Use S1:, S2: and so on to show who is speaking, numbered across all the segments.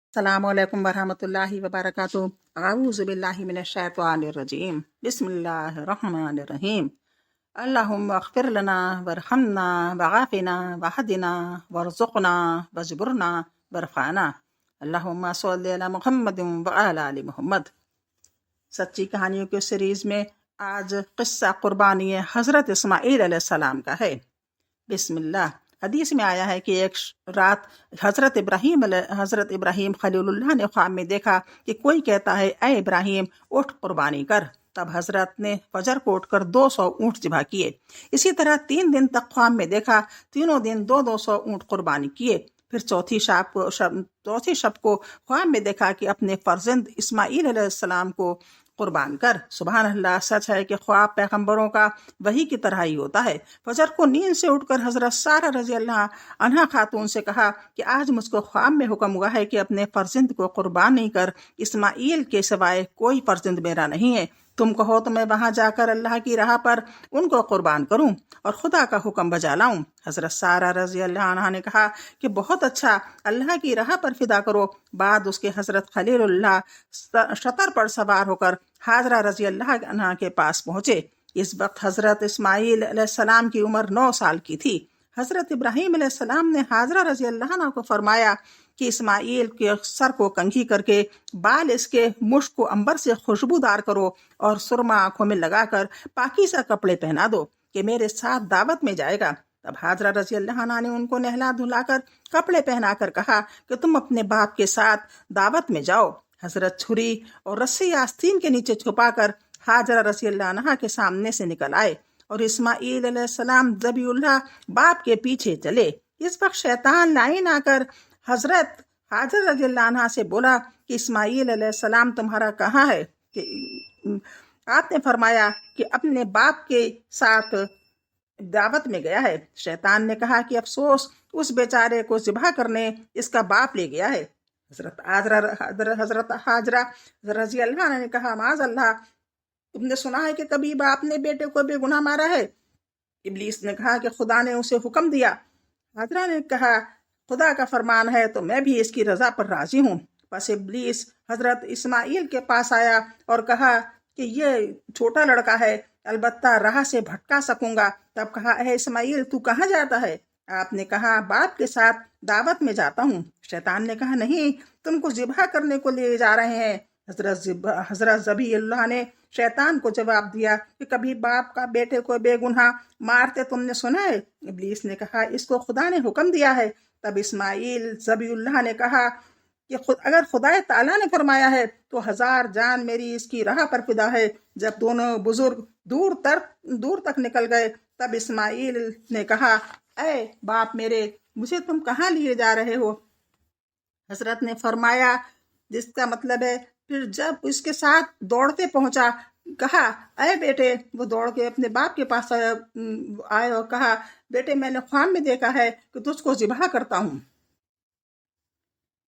S1: अस्सलामुअलैकुम वरहमतुल्लाहि वबरकातुहू। अऊज़ु बिल्लाहि मिनश्शैतानिर्रजीम। बिस्मिल्लाहिर्रहमानिर्रहीम। अल्लाहुम्मा अग़फ़िर लना वरहमना वआफ़िना वहदिना वरज़ुक़ना वजबुरना वरफ़ाना। अल्लाहुम्मा सल्लि अला मुहम्मदिन व अला आलि मुहम्मद। सच्ची कहानियों के सीरीज़ में आज क़िस्सा क़ुरबानी हज़रत इस्माईल अलैहिस्सलाम का है। बिस्मिल्लाह। हदीस में आया है कि एक रात हज़रत इब्राहीम खलीलुल्लाह ने ख्वाब में देखा कि कोई कहता है, ऐ इब्राहीम उठ कुर्बानी कर। तब हज़रत ने फजर को उठकर 200 ऊँट ज़िबा किए। इसी तरह 3 दिन तक ख्वाब में देखा, तीनों दिन 200 ऊँट कुर्बानी किए। फिर चौथी शब को ख्वाब में देखा कि अपने फर्जंद इस्माईल अलैहिस्सलाम को कुर्बान कर। सुभान अल्लाह, सच है कि ख्वाब पैगंबरों का वही की तरह ही होता है। फजर को नींद से उठकर हजरत सारा रजी अल्लाह अन्हा खातून से कहा कि आज मुझको ख्वाब में हुक्म हुआ है कि अपने फर्जंद को कुर्बान नहीं कर, इस्माईल के सिवाय कोई फर्जंद मेरा नहीं है। तुम कहो तो मैं वहां जाकर अल्लाह की राह पर उनको कुर्बान करूं और खुदा का हुक्म बजा लाऊं। हजरत सारा रजी अल्लाह अन्हा ने कहा कि बहुत अच्छा, अल्लाह की राह पर फिदा करो। बाद उसके हजरत खलीलुल्लाह शतर पर सवार होकर हाजरा रजी अल्लाह अन्हा के पास पहुंचे। इस वक्त हजरत इस्माईल अलैहिस्सलाम की उम्र 9 साल की थी। हजरत इब्राहीम अलैहिस्सलाम ने हाजरा रजी अल्लाह अन्हा को फरमाया कि इस्माईल के सर को कंघी करके बाल इसके मुश्क को अंबर से खुशबूदार करो और सुरमा आंखों में लगाकर पाकीज़ा कपड़े पहना दो कि मेरे साथ दावत में जाएगा। तब हाजरा रजी अल्लाह अन्हा ने उनको नहला धुलाकर कपड़े पहनाकर कहा कि तुम अपने बाप के साथ दावत में जाओ। हजरत छुरी और रस्सी आस्तीन के नीचे छुपाकर हाजरा रज़ी अल्लाह अन्हा के सामने से निकल आए और इस्माईल अलैहिस्सलाम ज़बीउल्लाह बाप के पीछे चले। इस वक्त शैतान लाइन आकर हजरत हाजरा रज़ी अल्लाह अन्हा से बोला कि इस्माईल अलैहिस्सलाम तुम्हारा कहाँ है? कि आपने फरमाया कि अपने बाप के साथ दावत में गया है। शैतान ने कहा कि अफसोस, उस बेचारे को ज़िबा करने इसका बाप ले गया है। हजरत हाजरा रज़ी अल्लाह अन्हा ने कहा, माज़ अल्लाह, तुमने सुना है कि कभी बाप ने बेटे को बेगुनाह मारा है? इब्लीस ने कहा कि खुदा ने उसे हुक्म दिया। हाजरा ने कहा, खुदा का फरमान है तो मैं भी इसकी रजा पर राजी हूँ। बस इब्लीस हजरत इस्माईल के पास आया और कहा कि ये छोटा लड़का है, अलबत्ता राह से भटका सकूंगा। तब कहा, ऐ इस्माईल तू कहाँ जाता है? आपने कहा, बाप के साथ दावत में जाता हूँ। शैतान ने कहा, नहीं, तुमको ज़िबा करने को ले जा रहे हैं। हजरत ज़बीउल्लाह ने शैतान को जवाब दिया कि कभी बाप का बेटे को बेगुनाह मारते तुमने सुना है? इब्लीस ने कहा, इसको खुदा ने हुक्म दिया है। तब इस्माईल ज़बीउल्लाह ने कहा कि अगर खुदा ताला ने फरमाया है तो 1000 जान मेरी इसकी राह पर फिदा है। जब दोनों बुजुर्ग दूर तक निकल गए तब इस्माईल ने कहा, ऐ बाप मेरे, मुझे तुम कहाँ लिए जा रहे हो? हजरत ने फरमाया, जिसका मतलब है फिर जब इसके साथ दौड़ते पहुंचा, कहा, अरे बेटे। वो दौड़ के अपने बाप के पास आए और कहा, बेटे मैंने ख्वाब में देखा है कि तुझको ज़िबा करता हूँ।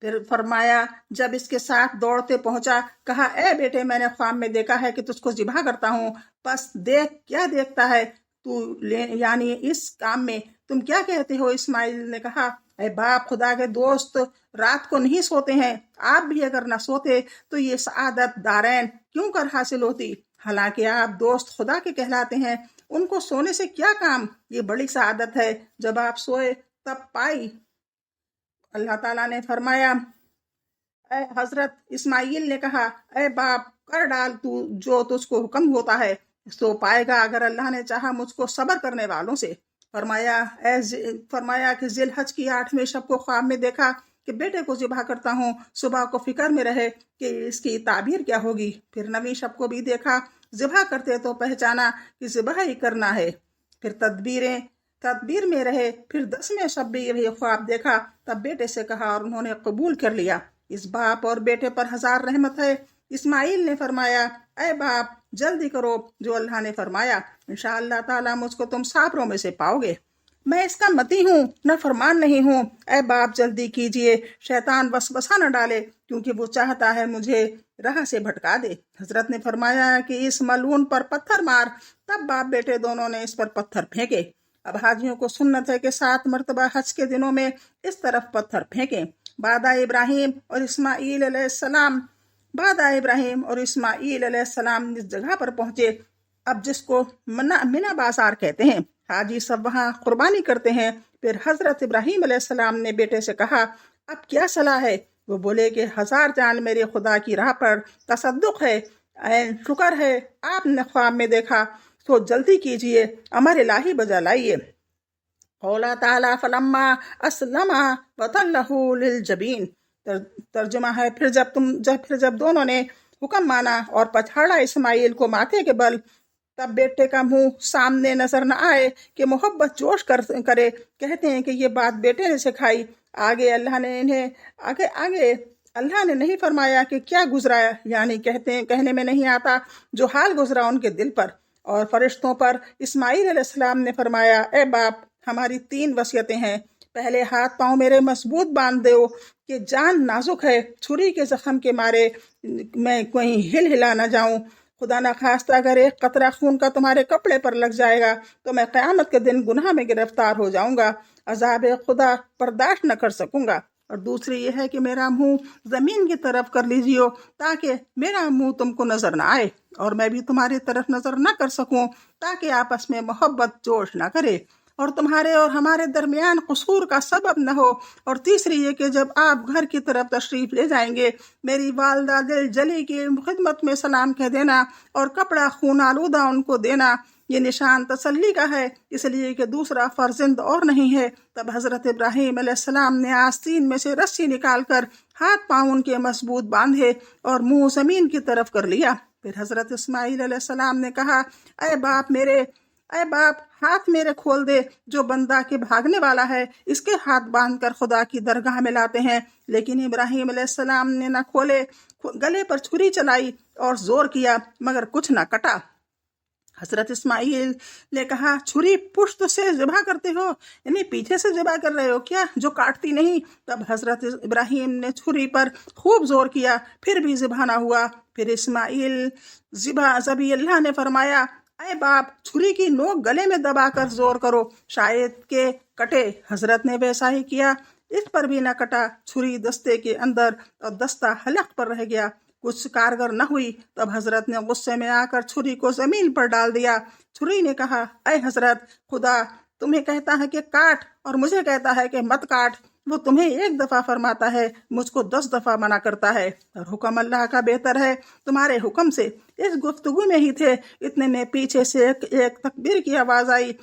S1: फिर फरमाया, जब इसके साथ दौड़ते पहुंचा, कहा, ए बेटे मैंने ख्वाब में देखा है कि तुझको ज़िबा करता हूँ। बस देख क्या देखता है तू, यानी इस काम में तुम क्या कहते हो? इस्माईल ने कहा, अरे बाप, खुदा के दोस्त रात को नहीं सोते हैं। आप भी अगर न सोते तो ये सआदत दारैन क्यों कर हासिल होती? हालांकि आप दोस्त खुदा के कहलाते हैं, उनको सोने से क्या काम? ये बड़ी सआदत है, जब आप सोए तब पाई। अल्लाह ताला ने फरमाया, हजरत इस्माईल ने कहा, अरे बाप, कर डाल तू जो तुझको हुक्म होता है, सो पाएगा अगर अल्लाह ने चाहा मुझको सब्र करने वालों से। फरमाया कि जिलहज की 8वें शब को ख्वाब में देखा कि बेटे को ज़िबा करता हूँ। सुबह को फिक्र में रहे कि इसकी ताबीर क्या होगी। फिर 9वीं शब को भी देखा, ज़िबा करते तो पहचाना कि ज़िबा ही करना है। फिर तदबीर में रहे। फिर 10वें शब भी यही ख्वाब देखा। तब बेटे से कहा और उन्होंने कबूल कर लिया। इस बाप और बेटे पर 1000 रहमत है। इस्माईल ने फरमाया, ऐ बाप, जल्दी करो जो अल्लाह ने फरमाया, इंशाअल्लाह ताला मुझको तुम साबरों में से पाओगे। मैं इसका मती हूँ, न फरमान नहीं हूँ। ऐ बाप, जल्दी कीजिए, शैतान वसवसा न डाले, क्योंकि वो चाहता है मुझे राह से भटका दे। हजरत ने फरमाया कि इस मलून पर पत्थर मार। तब बाप बेटे दोनों ने इस पर पत्थर फेंके। अब हाजियों को सुन्नत है कि 7 मरतबा हज के दिनों में इस तरफ पत्थर फेंकें। बादा इब्राहिम और इस्माईल अलैहिस्सलाम बादा इब्राहिम और इस्माईल अलैहिस्सलाम जिस जगह पर पहुंचे, अब जिसको मिना बाजार कहते हैं, हाजी सब वहाँ कुर्बानी करते हैं। फिर हजरत इब्राहिम अलैहिस्सलाम ने बेटे से कहा, अब क्या सलाह है? वो बोले कि 1000 जान मेरे खुदा की राह पर तसद्दुक है, शुक्र है आपने ख्वाब में देखा, तो जल्दी कीजिए, अमर इलाही बजा लाइए। कौला ताला फलम्मा अस्लमा वतल्लहु लिल जबीन। तर्जुमा है, फिर जब दोनों ने हुक्म माना और पछाड़ा इस्माइल को माथे के बल, तब बेटे का मुंह सामने नजर न आए कि मोहब्बत जोश करे। कहते हैं कि ये बात बेटे ने सिखाई। आगे अल्लाह ने नहीं फरमाया कि क्या गुजरा, यानी कहने में नहीं आता जो हाल गुजरा उनके दिल पर और फरिश्तों पर। इस्माइल अलैहिस्सलाम ने फरमाया, ए बाप, हमारी 3 वसीयतें हैं। पहले, हाथ पांव मेरे मजबूत बांध दो कि जान नाजुक है, छुरी के जख्म के मारे मैं कहीं हिला न जाऊं। खुदा ना खास्ता अगर एक कतरा खून का तुम्हारे कपड़े पर लग जाएगा तो मैं क़यामत के दिन गुनाह में गिरफ्तार हो जाऊंगा, अज़ाब खुदा बर्दाश्त न कर सकूंगा। और दूसरी ये है कि मेरा मुंह जमीन की तरफ कर लीजिए ताकि मेरा मुंह तुमको नजर न आए और मैं भी तुम्हारी तरफ नजर न कर सकूं, ताकि आपस में मोहब्बत जोश न करे और तुम्हारे और हमारे दरमियान कसूर का सबब न हो। और तीसरी ये कि जब आप घर की तरफ तशरीफ ले जाएंगे, मेरी वालदा दिल जली की खिदमत में सलाम कह देना और कपड़ा खून आलूदा उनको देना। ये निशान तसल्ली का है, इसलिए कि दूसरा फर्जंद और नहीं है। तब हजरत इब्राहिम अलैहिस्सलाम ने आस्तीन में से रस्सी निकालकर हाथ पांव उनके मजबूत बांधे और मुंह जमीन की तरफ कर लिया। फिर हजरत इस्माइल अलैहिस्सलाम ने कहा, अय बाप, हाथ मेरे खोल दे, जो बंदा के भागने वाला है इसके हाथ बांधकर खुदा की दरगाह में लाते हैं। लेकिन इब्राहिम अलैहिस्सलाम ने न खोले, गले पर छुरी चलाई और जोर किया, मगर कुछ न कटा। हजरत इस्माइल ने कहा, छुरी पुश्त से ज़िबा करते हो, यानी पीछे से ज़िबा कर रहे हो क्या, जो काटती नहीं? तब हजरत इब्राहिम ने छुरी पर खूब जोर किया, फिर भी ज़िबा ना हुआ। फिर इस्माइल ज़बी अल्लाह ने फरमाया, अय बाप, छुरी की नोक गले में दबाकर जोर करो, शायद के कटे। हजरत ने वैसा ही किया, इस पर भी न कटा। छुरी दस्ते के अंदर और दस्ता हलक पर रह गया, कुछ कारगर न हुई। तब हजरत ने गुस्से में आकर छुरी को जमीन पर डाल दिया। छुरी ने कहा, अय हजरत, खुदा तुम्हें कहता है कि काट और मुझे कहता है कि मत काट। वो तुम्हें 1 दफा फरमाता है, मुझको 10 दफा मना करता है, और हुक्म अल्लाह का बेहतर है तुम्हारे हुक्म से। इस गुफ्तगू में ही थे, इतने में पीछे से एक तकबीर की आवाज आई,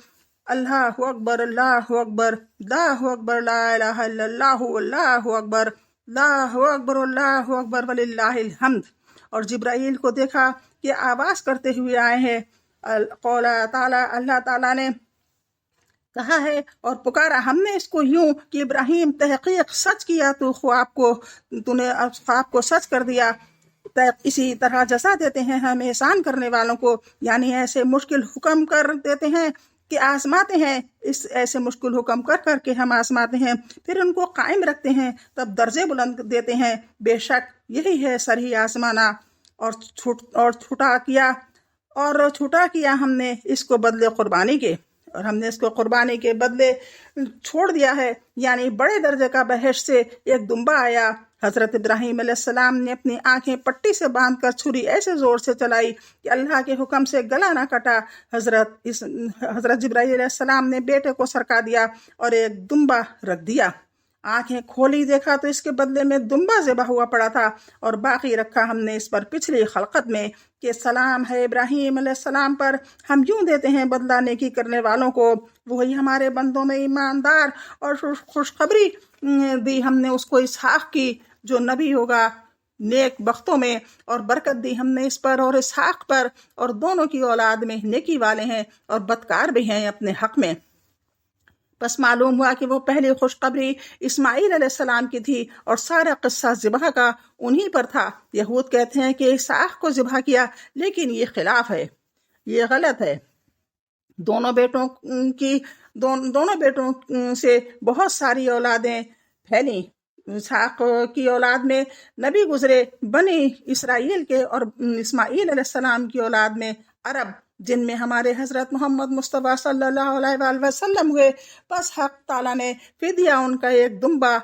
S1: अल्लाहु अकबर, अल्लाहु अकबर, अल्लाहु अकबर, ला इलाहा इल्लल्लाहु, अल्लाहु अकबर, अल्लाहु अकबर, अल्लाहु अकबर, वलिल्लाहिल हम्द। और जिब्राइल को देखा कि आवाज करते हुए आए हैं। अल्लाह ताला ने कहा है और पुकारा हमने इसको यूं कि इब्राहिम, तहकीक सच किया, तूने ख्वाब को सच कर दिया। इसी तरह जजा देते हैं हम एहसान करने वालों को, यानी ऐसे मुश्किल हुक्म कर देते हैं कि आजमाते हैं। इस ऐसे मुश्किल हुक्म कर करके हम आजमाते हैं, फिर उनको कायम रखते हैं, तब दर्जे बुलंद देते हैं। बेशक यही है सरही आजमाना। और छूटा किया हमने इसको बदले कुर्बानी के, और हमने इसको कुर्बानी के बदले छोड़ दिया है, यानी बड़े दर्जे का बहश से एक दुम्बा आया। हजरत इब्राहिम अलैहिस्सलाम ने अपनी आंखें पट्टी से बांधकर छुरी ऐसे जोर से चलाई कि अल्लाह के हुक्म से गला ना कटा। हजरत जिब्राइल अलैहिस्सलाम ने बेटे को सरका दिया और एक दुम्बा रख दिया। आंखें खोली, देखा तो इसके बदले में दुम्बा ज़िबा हुआ पड़ा था, और बाकी रखा हमने इस पर पिछली खलकत में कि सलाम है इब्राहिम अलैहिस्सलाम पर, हम यूं देते हैं बदला नेकी करने वालों को। वही हमारे बंदों में ईमानदार और खुशखबरी दी हमने उसको इसहाक की, जो नबी होगा, नेक बख्तों में, और बरकत दी हमने इस पर और इसहाक पर, और दोनों की औलाद में नेकी वाले हैं और बदकार भी हैं अपने हक में। बस मालूम हुआ कि वो पहली खुशखबरी इस्माइल अलैहिस्सलाम की थी और सारा किस्सा ज़िबा का उन्हीं पर था। यहूद कहते हैं कि इसहाक को ज़िबा किया, लेकिन ये खिलाफ है, ये गलत है। दोनों बेटों से बहुत सारी औलादें फैली। इसहाक की औलाद में नबी गुजरे बनी इसराइल के, और इस्माइल अलैहिस्सलाम की औलाद में अरब, जिनमें हमारे हजरत मोहम्मद मुस्तफ़ा सल्लल्लाहु अलैहि वसल्लम हुए। बस हक ताला ने फिदिया उनका एक दुम्बा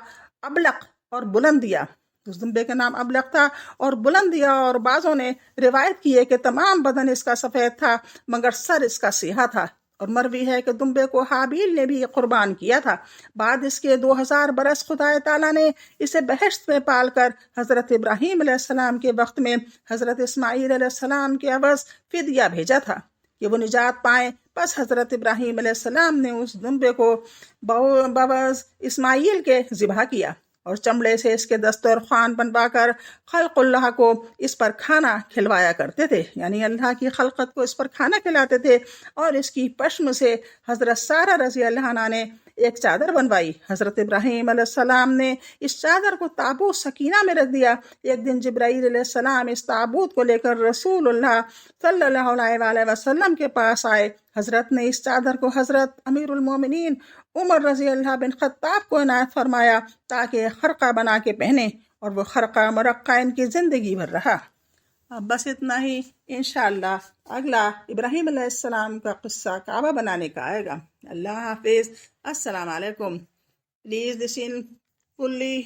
S1: अबलक اور بلندیا، اس دمبے کا نام ابلق تھا اور بلندیا، اور بعضوں نے روایت کی ہے کہ تمام بدن اس کا سفید تھا مگر سر اس کا سیاہ تھا، اور مروی ہے کہ دمبے کو حابیل نے بھی قربان کیا تھا۔ بعد اس کے 2000 برس خدا تعالیٰ نے اسے بہشت میں پال کر حضرت ابراہیم علیہ السلام کے وقت میں حضرت اسماعیل علیہ السلام کے عوض فدیہ بھیجا تھا کہ وہ نجات پائیں۔ پس حضرت ابراہیم علیہ السلام نے اس دمبے کو بعوض اسماعیل کے ذبح کیا اور چمڑے سے اس کے دسترخوان بنوا کر خلق اللہ کو اس پر کھانا کھلوایا کرتے تھے، یعنی اللہ کی خلقت کو اس پر کھانا کھلاتے تھے، اور اس کی پشم سے حضرت سارہ رضی اللہ عنہا نے ایک چادر بنوائی۔ حضرت ابراہیم علیہ السلام نے اس چادر کو تابوت سکینہ میں رکھ دیا۔ ایک دن جبرائیل علیہ السلام اس تابوت کو لے کر رسول اللہ صلی اللہ علیہ وآلہ وسلم کے پاس آئے۔ حضرت نے اس چادر کو حضرت امیر المومنین عمر رضی اللہ بن خطاب کو عنایت فرمایا تاکہ خرقہ بنا کے پہنے، اور وہ خرقہ مرقع ان کی زندگی بھر رہا۔ اب بس اتنا ہی، انشاءاللہ اگلا ابراہیم علیہ السلام کا قصہ کعبہ بنانے کا آئے گا۔ اللہ حافظ، السلام علیکم۔ Please listen fully